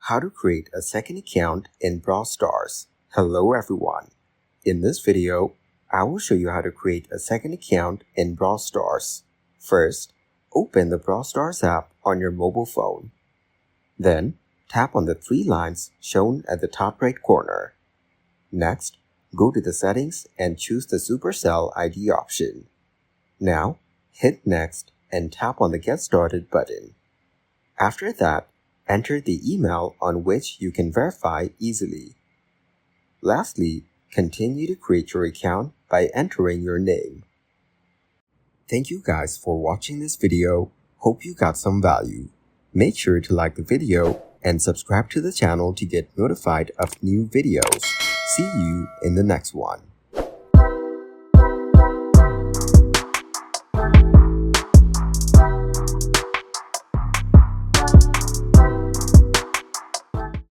How to create a second account in Brawl Stars. Hello everyone. In this video, I will show you how to create a second account in Brawl Stars. First, open the Brawl Stars app on your mobile phone. Then, tap on the three lines shown at the top right corner. Next, go to the settings and choose the Supercell ID option. Now, hit Next and tap on the Get Started button. After that, enter the email on which you can verify easily. Lastly, continue to create your account by entering your name. Thank you guys for watching this video. Hope you got some value. Make sure to like the video and subscribe to the channel to get notified of new videos. See you in the next one.